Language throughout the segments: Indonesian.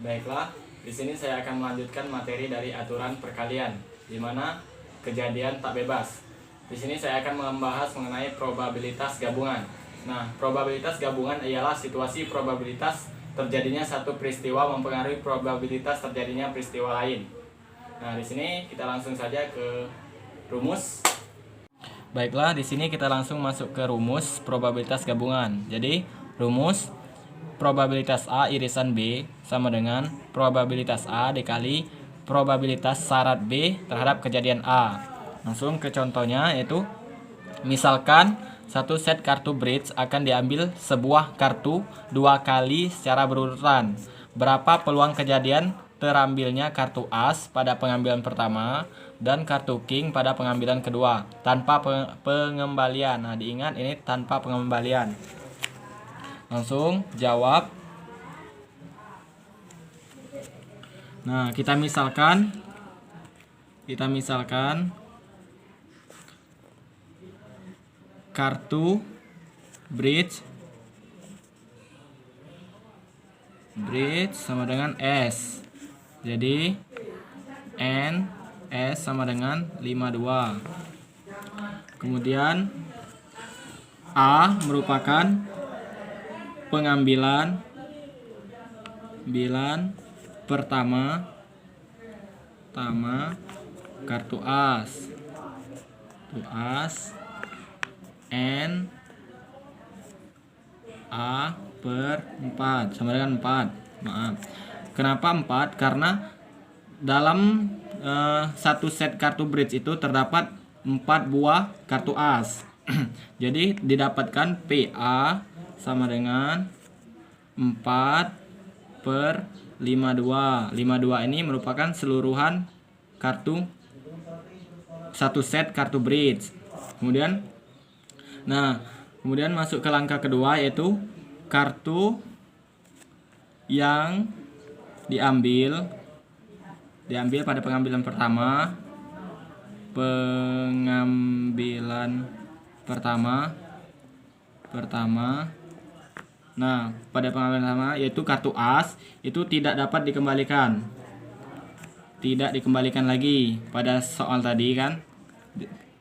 Baiklah, di sini saya akan melanjutkan materi dari aturan perkalian, di mana kejadian tak bebas. Di sini saya akan membahas mengenai probabilitas gabungan. Nah, probabilitas gabungan ialah situasi probabilitas terjadinya satu peristiwa mempengaruhi probabilitas terjadinya peristiwa lain. Nah, di sini kita langsung saja ke rumus. Baiklah, di sini kita langsung masuk ke rumus probabilitas gabungan. Jadi, rumus probabilitas A irisan B sama dengan probabilitas A dikali probabilitas syarat B terhadap kejadian A. Langsung ke contohnya, yaitu misalkan satu set kartu bridge akan diambil sebuah kartu 2 kali secara berurutan. Berapa peluang kejadian terambilnya kartu as pada pengambilan pertama dan kartu king pada pengambilan kedua tanpa pengembalian. Nah, diingat ini tanpa pengembalian. Langsung jawab. Nah, kita misalkan kartu bridge sama dengan S. Jadi N S sama dengan 52. Kemudian A merupakan pengambilan pertama kartu as. N A per 4 sama dengan 4. Maaf. Kenapa 4? Karena dalam satu set kartu bridge itu terdapat 4 buah kartu as. Jadi didapatkan PA sama dengan 4 per 52. 52 ini merupakan keseluruhan kartu satu set kartu bridge. Kemudian masuk ke langkah kedua, yaitu kartu yang diambil pada pengambilan pertama. Nah, pada pengambilan pertama yaitu kartu as itu tidak dapat dikembalikan. Tidak dikembalikan lagi pada soal tadi kan.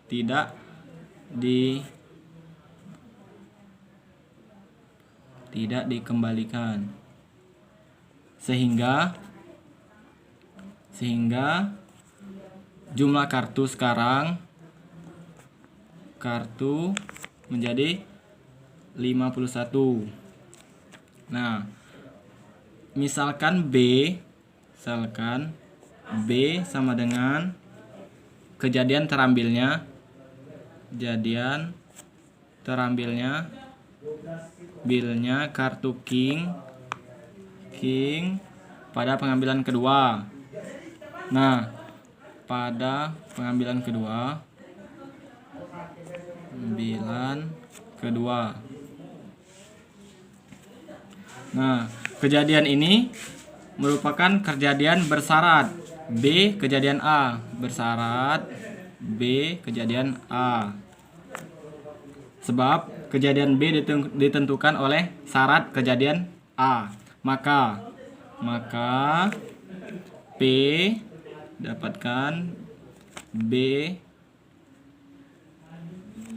Tidak dikembalikan. Sehingga jumlah kartu sekarang menjadi 51. Nah, misalkan B sama dengan kejadian terambilnya kartu king pada pengambilan kedua. Nah, pada pengambilan kedua Nah, kejadian ini merupakan kejadian bersyarat B kejadian A. Sebab kejadian B ditentukan oleh syarat kejadian A. Maka P dapatkan B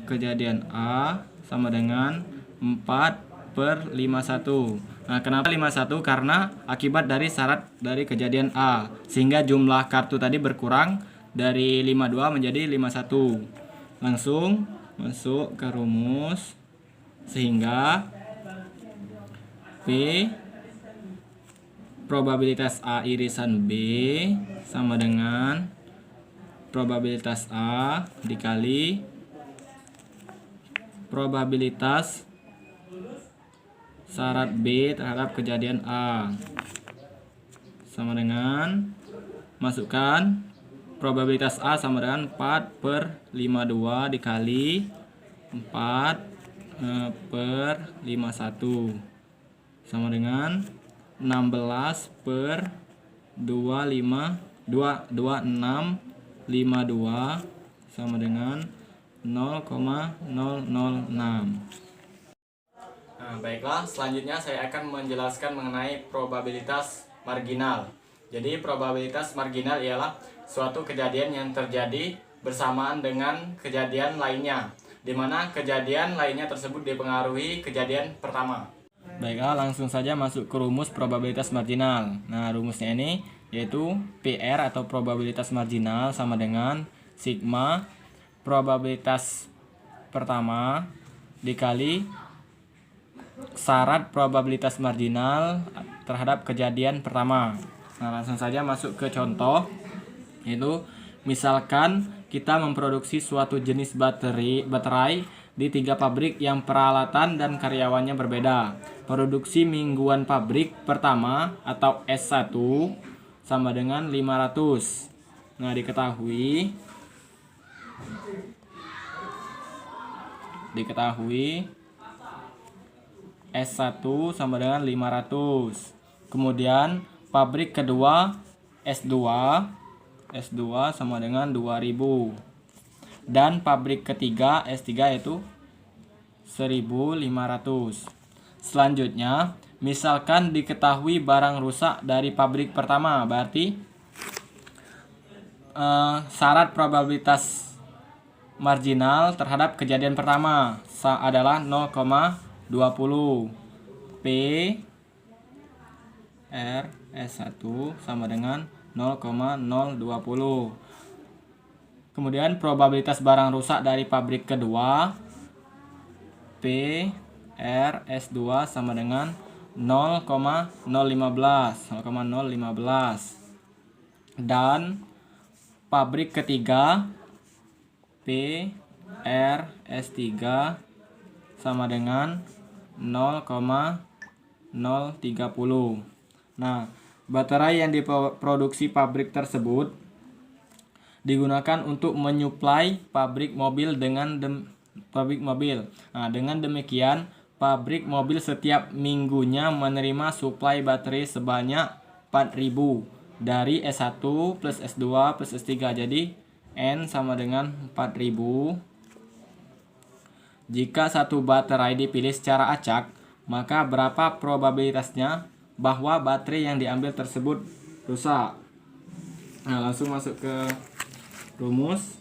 kejadian A sama dengan 4 per 51. Nah, kenapa 51? Karena akibat dari syarat dari kejadian A, sehingga jumlah kartu tadi berkurang dari 52 menjadi 51. Langsung masuk ke rumus, sehingga P probabilitas A irisan B sama dengan probabilitas A dikali probabilitas syarat B terhadap kejadian A sama dengan, masukkan probabilitas A sama dengan 4 per 52 dikali 4 per 51 sama dengan 16 per 2652 sama dengan 0,006. Nah, baiklah, selanjutnya saya akan menjelaskan mengenai probabilitas marginal. Jadi probabilitas marginal ialah suatu kejadian yang terjadi bersamaan dengan kejadian lainnya, di mana kejadian lainnya tersebut dipengaruhi kejadian pertama. Baiklah, langsung saja masuk ke rumus probabilitas marginal. Nah, rumusnya ini yaitu PR atau probabilitas marginal sama dengan sigma probabilitas pertama dikali syarat probabilitas marginal terhadap kejadian pertama. Nah, langsung saja masuk ke contoh, yaitu misalkan kita memproduksi suatu jenis baterai di 3 pabrik yang peralatan dan karyawannya berbeda. Produksi mingguan pabrik pertama atau S1 sama dengan 500. Nah, diketahui S1 sama dengan 500. Kemudian pabrik kedua S2 sama dengan 2000. Dan pabrik ketiga S3 yaitu 1500. Selanjutnya, misalkan diketahui barang rusak dari pabrik pertama, berarti syarat probabilitas marginal terhadap kejadian pertama adalah 0,20. P R S1 sama dengan 0,020. Kemudian probabilitas barang rusak dari pabrik kedua P R S2 sama dengan 0,015. Dan pabrik ketiga P R S3 sama dengan 0,030. Nah, baterai yang diproduksi pabrik tersebut digunakan untuk menyuplai pabrik mobil dengan demikian pabrik mobil setiap minggunya menerima suplai baterai sebanyak 4000 dari S1 plus S2 plus S3. Jadi N sama dengan 4000. Jika satu baterai dipilih secara acak, maka berapa probabilitasnya bahwa baterai yang diambil tersebut rusak? Nah, langsung masuk ke rumus.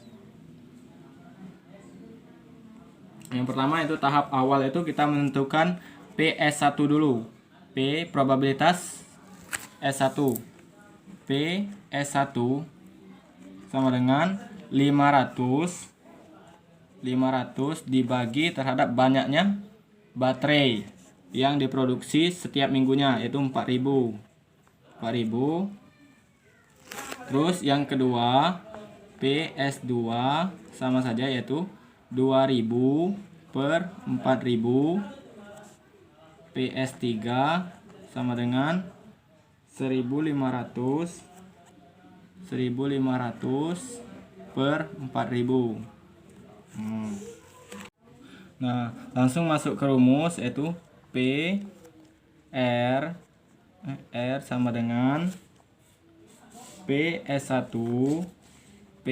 Yang pertama itu tahap awal itu kita menentukan PS1 dulu. P probabilitas S1. PS1 sama dengan 500 dibagi terhadap banyaknya baterai yang diproduksi setiap minggunya, yaitu 4000. Terus yang kedua PS2 sama saja, yaitu 2000 per 4000. PS3 sama dengan 1500 per 4000. Nah, langsung masuk ke rumus, yaitu P R sama dengan PS1 P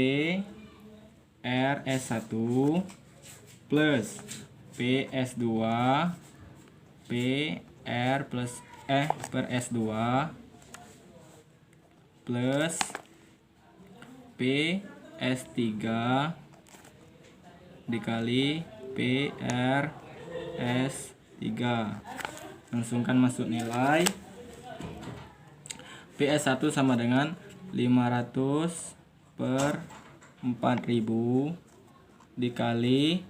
RS1 plus PS2 PR plus per S2 plus PS3 dikali PRS3. Langsungkan masuk nilai. PS1 sama dengan 500 per 4000 dikali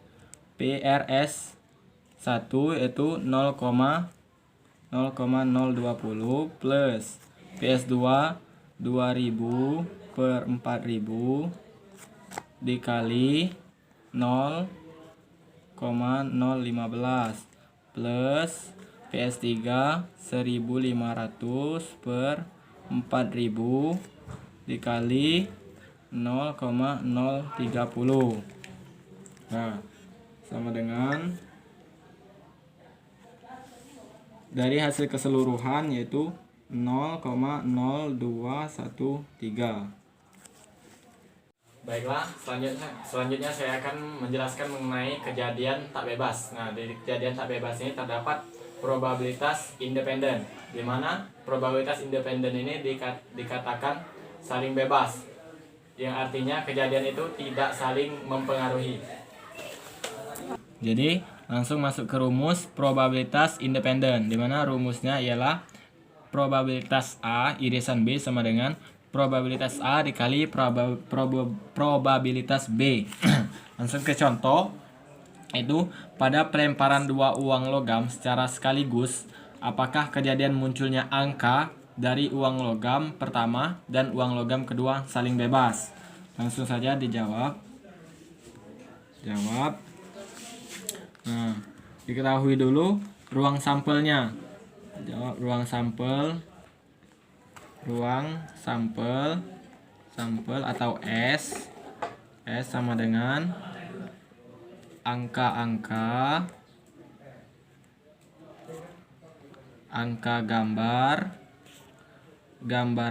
PRS1 yaitu 0,020 plus PS2 2000 per 4000 dikali 0,015 plus PS3 1500 per 4000 dikali 0,030. Nah, sama dengan dari hasil keseluruhan yaitu 0,0213. Baiklah, selanjutnya saya akan menjelaskan mengenai kejadian tak bebas. Nah, dari kejadian tak bebas ini terdapat probabilitas independen, di mana probabilitas independen ini dikatakan saling bebas, yang artinya kejadian itu tidak saling mempengaruhi. Jadi langsung masuk ke rumus probabilitas independen, di mana rumusnya ialah probabilitas A irisan B sama dengan probabilitas A dikali probabilitas B. Langsung ke contoh, itu pada pelemparan dua uang logam secara sekaligus, apakah kejadian munculnya angka dari uang logam pertama dan uang logam kedua saling bebas? Langsung saja dijawab. Nah, diketahui dulu ruang sampelnya. Jawab ruang sampel atau S sama dengan angka gambar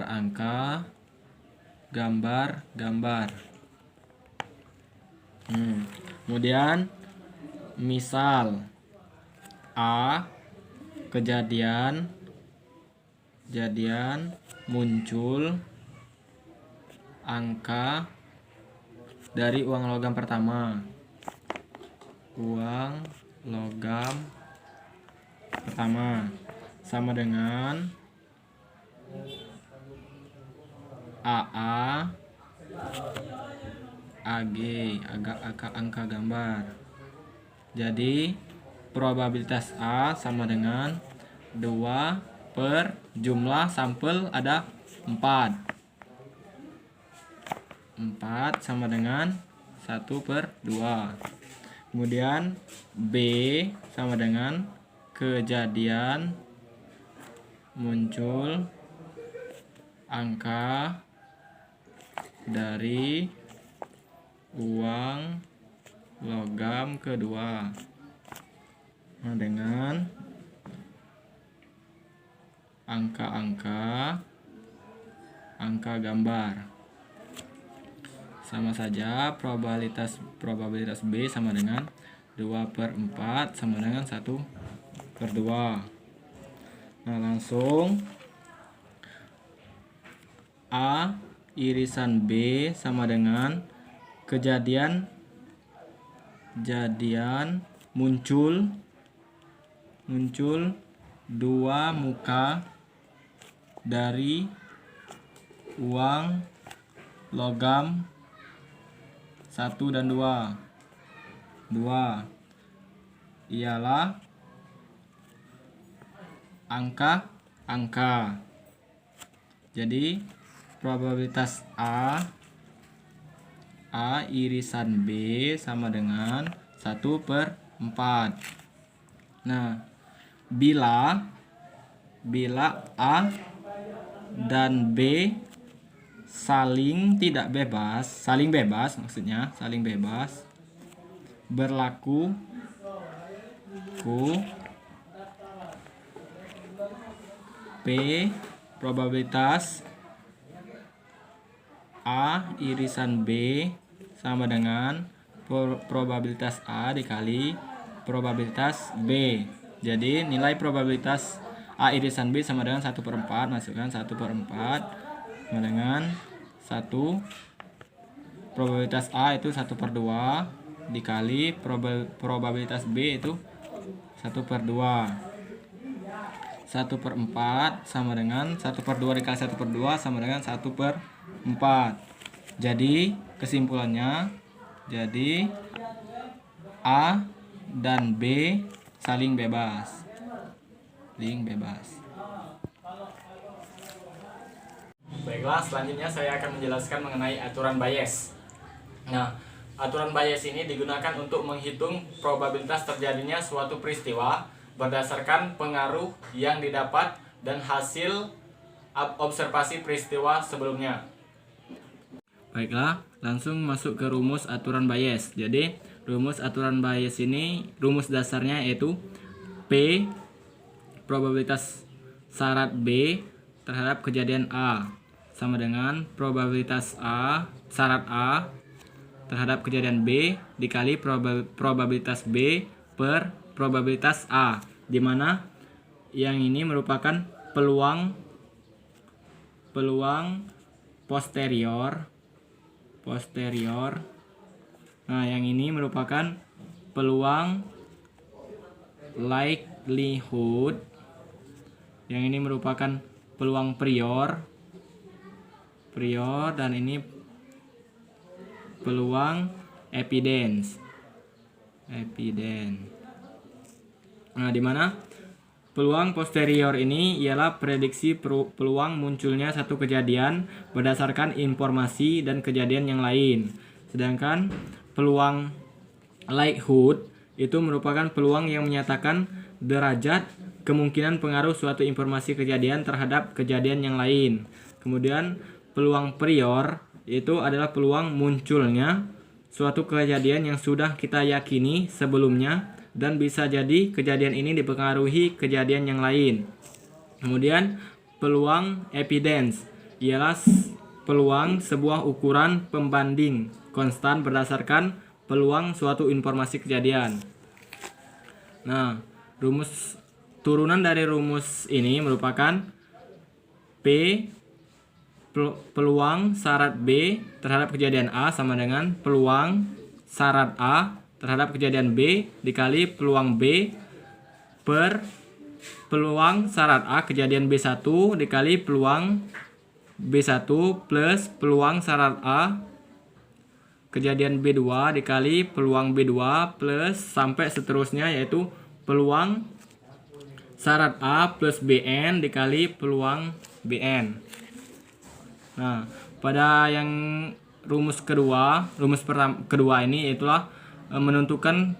angka, gambar. Kemudian misal A kejadian muncul angka dari uang logam pertama. Sama dengan AA AG, angka gambar. Jadi probabilitas A sama dengan 2 per jumlah sampel ada 4 sama dengan 1 per 2. Kemudian B sama dengan kejadian muncul angka dari uang logam kedua dengan angka gambar. Sama saja probabilitas B sama dengan 2 per 4 sama dengan 1 per 2. Nah, langsung A irisan B sama dengan kejadian muncul dua muka dari uang logam 1 dan 2 ialah angka. Jadi probabilitas A irisan B sama dengan 1 per 4. Nah, bila A dan B saling bebas berlaku P probabilitas A irisan B sama dengan probabilitas A dikali probabilitas B. Jadi nilai probabilitas A irisan B sama dengan 1 per 4. Masukkan 1 per 4 sama dengan 1. Probabilitas A itu 1 per 2 dikali probabilitas B itu 1 per 2. 1 per 4 sama dengan 1 per 2 dikali 1 per 2 sama dengan 1 per 4. Jadi kesimpulannya, A dan B saling bebas. Baiklah, selanjutnya saya akan menjelaskan mengenai aturan Bayes. Nah, aturan Bayes ini digunakan untuk menghitung probabilitas terjadinya suatu peristiwa berdasarkan pengaruh yang didapat dan hasil observasi peristiwa sebelumnya. Baiklah, langsung masuk ke rumus aturan Bayes. Jadi, rumus aturan Bayes ini, rumus dasarnya yaitu P probabilitas syarat B terhadap kejadian A sama dengan probabilitas syarat A terhadap kejadian B dikali probabilitas B per probabilitas A, di mana yang ini merupakan peluang posterior. Nah, yang ini merupakan peluang likelihood. Yang ini merupakan peluang prior, dan ini peluang evidence. Nah, di mana peluang posterior ini ialah prediksi peluang munculnya satu kejadian berdasarkan informasi dan kejadian yang lain. Sedangkan peluang likelihood itu merupakan peluang yang menyatakan derajat kemungkinan pengaruh suatu informasi kejadian terhadap kejadian yang lain. Kemudian peluang prior itu adalah peluang munculnya suatu kejadian yang sudah kita yakini sebelumnya dan bisa jadi kejadian ini dipengaruhi kejadian yang lain. Kemudian peluang evidence ialah peluang sebuah ukuran pembanding konstan berdasarkan peluang suatu informasi kejadian. Nah, turunan dari rumus ini merupakan P peluang syarat B terhadap kejadian A sama dengan peluang syarat A terhadap kejadian B dikali peluang B per peluang syarat A kejadian B1 dikali peluang B1 plus peluang syarat A kejadian B2 dikali peluang B2 plus sampai seterusnya, yaitu peluang syarat A plus BN dikali peluang BN. Nah, pada yang rumus kedua ini itulah menentukan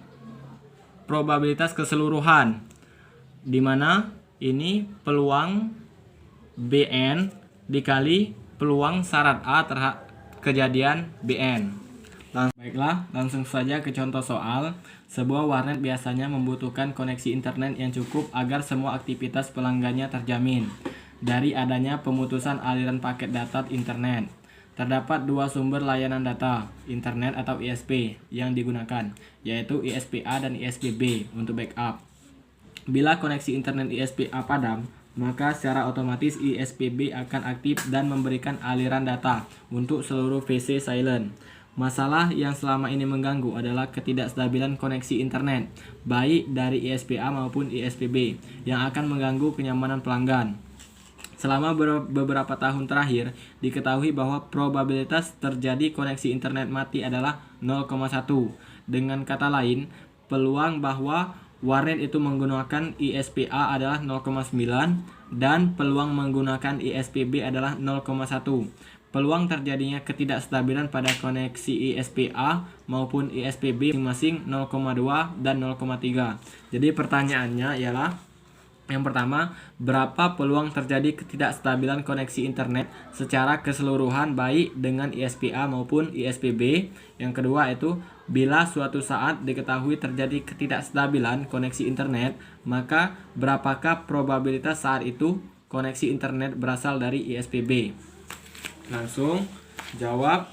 probabilitas keseluruhan, di mana ini peluang BN dikali peluang syarat A terhadap kejadian BN. Baiklah, langsung saja ke contoh soal. Sebuah warnet biasanya membutuhkan koneksi internet yang cukup agar semua aktivitas pelanggannya terjamin dari adanya pemutusan aliran paket data internet. Terdapat dua sumber layanan data internet atau ISP yang digunakan, yaitu ISP A dan ISP B untuk backup. Bila koneksi internet ISP A padam, maka secara otomatis ISP B akan aktif dan memberikan aliran data untuk seluruh PC silent. Masalah yang selama ini mengganggu adalah ketidakstabilan koneksi internet, baik dari ISP A maupun ISP B, yang akan mengganggu kenyamanan pelanggan. Selama beberapa tahun terakhir, diketahui bahwa probabilitas terjadi koneksi internet mati adalah 0,1. Dengan kata lain, peluang bahwa warnet itu menggunakan ISP A adalah 0,9 dan peluang menggunakan ISP B adalah 0,1. Peluang terjadinya ketidakstabilan pada koneksi ISP A maupun ISP B masing-masing 0,2 dan 0,3. Jadi pertanyaannya ialah yang pertama, berapa peluang terjadi ketidakstabilan koneksi internet secara keseluruhan baik dengan ISP A maupun ISP B. Yang kedua itu, bila suatu saat diketahui terjadi ketidakstabilan koneksi internet, maka berapakah probabilitas saat itu koneksi internet berasal dari ISP B? Langsung jawab.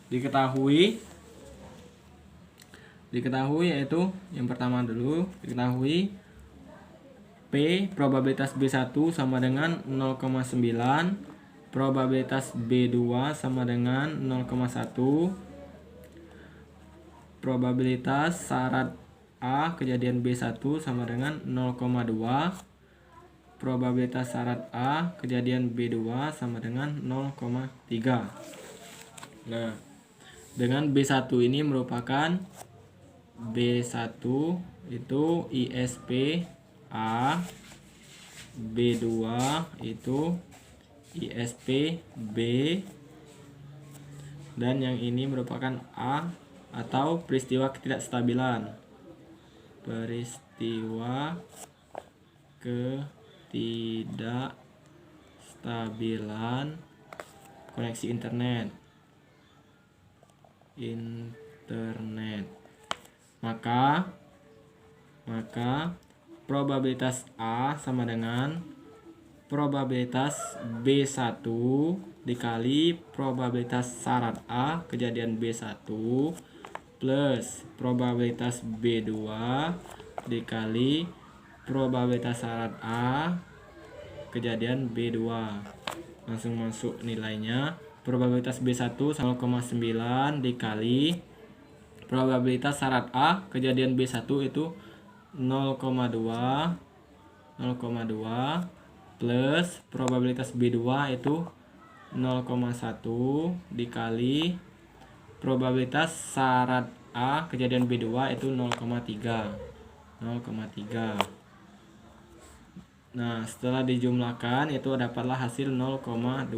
Diketahui yaitu yang pertama dulu, diketahui P probabilitas B1 sama dengan 0,9, probabilitas B2 sama dengan 0,1, probabilitas syarat A kejadian B1 sama dengan 0,2, probabilitas syarat A kejadian B2 sama dengan 0,3. Nah, dengan B1 ini merupakan B1 itu ISP A, B2 itu ISP B, dan yang ini merupakan A atau peristiwa ketidakstabilan. Peristiwa ketidakstabilan koneksi internet. Maka probabilitas A sama dengan probabilitas B1 dikali probabilitas syarat A kejadian B1 plus probabilitas B2 dikali probabilitas syarat A kejadian B2. Langsung masuk nilainya. Probabilitas B1 0,9 dikali probabilitas syarat A kejadian B1 itu 0,2 plus probabilitas B2 itu 0,1 dikali probabilitas syarat A kejadian B2 itu 0,3. Nah, setelah dijumlahkan itu dapatlah hasil 0,21.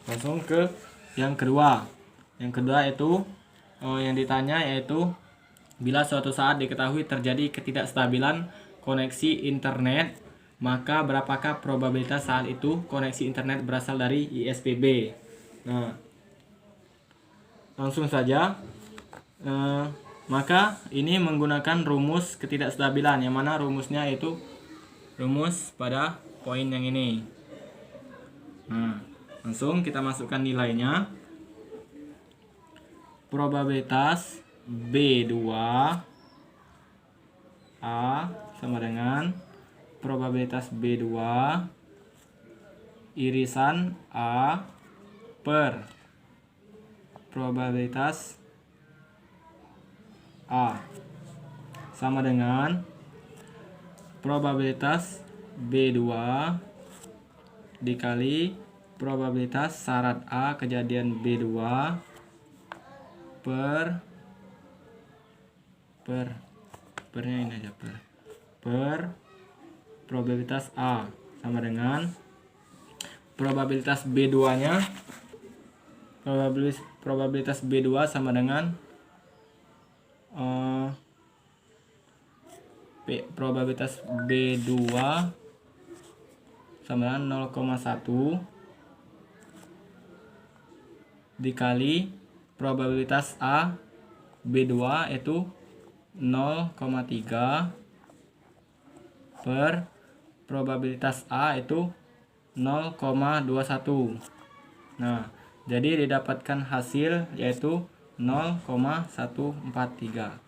Langsung ke yang kedua. Yang kedua itu yang ditanya yaitu bila suatu saat diketahui terjadi ketidakstabilan koneksi internet, maka berapakah probabilitas saat itu koneksi internet berasal dari ISPB? Nah, langsung saja. Maka ini menggunakan rumus ketidakstabilan, yang mana rumusnya itu rumus pada poin yang ini. Nah, langsung kita masukkan nilainya. Probabilitas B2 A sama dengan probabilitas B2 irisan A per probabilitas A sama dengan probabilitas B2 dikali probabilitas syarat A kejadian B2 pernya ini aja per probabilitas A sama dengan probabilitas B2 nya probabilitas B2 sama dengan probabilitas B2 sama dengan 0,1 dikali probabilitas A B2 itu 0,3 per probabilitas A itu 0,21. Nah, jadi didapatkan hasil yaitu 0,143.